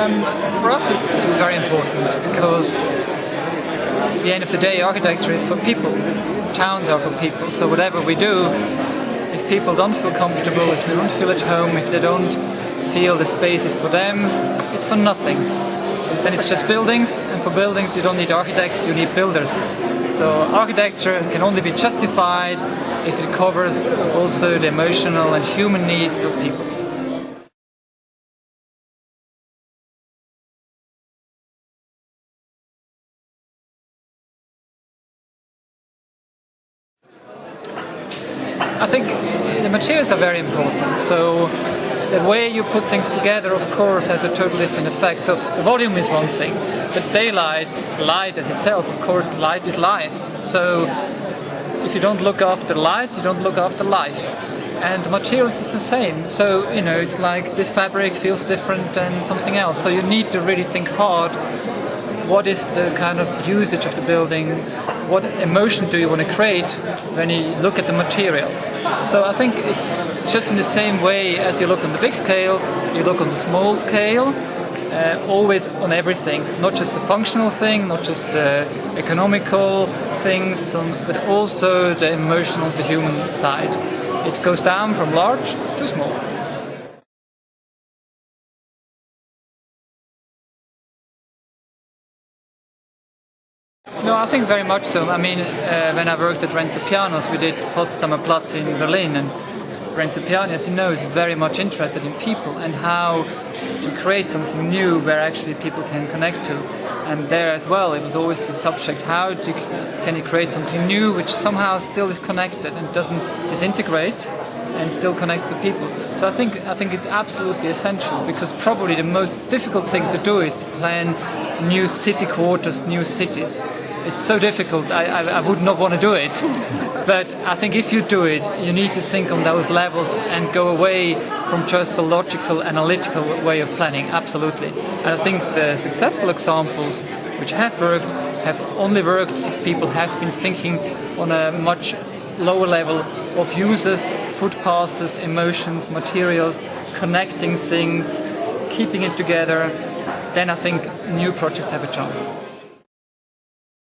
For us it's very important because at the end of the day architecture is for people, towns are for people, so whatever we do, if people don't feel comfortable, if they don't feel at home, if they don't feel the space is for them, it's for nothing. Then it's just buildings, and for buildings you don't need architects, you need builders. So architecture can only be justified if it covers also the emotional and human needs of people. I think the materials are very important. So the way you put things together, of course, has a totally different effect. So the volume is one thing, but daylight, light as itself, of course, light is life. So if you don't look after light, you don't look after life. And the materials is the same. So, you know, it's like this fabric feels different than something else. So you need to really think hard. What is the kind of usage of the building? What emotion do you want to create when you look at the materials? So I think it's just in the same way as you look on the big scale, you look on the small scale, always on everything, not just the functional thing, not just the economical things, but also the emotional, the human side. It goes down from large to small. No, I think very much so. I mean, when I worked at Renzo Piano's, we did Potsdamer Platz in Berlin, and Renzo Piano, as you know, is very much interested in people and how to create something new where actually people can connect to. And there as well, it was always the subject, can you create something new which somehow still is connected and doesn't disintegrate and still connects to people. So I think it's absolutely essential, because probably the most difficult thing to do is to plan new city quarters, new cities. It's so difficult, I would not want to do it. But I think if you do it, you need to think on those levels and go away from just the logical, analytical way of planning, absolutely. And I think the successful examples which have only worked if people have been thinking on a much lower level of users, footpaths, emotions, materials, connecting things, keeping it together. Then I think new projects have a chance.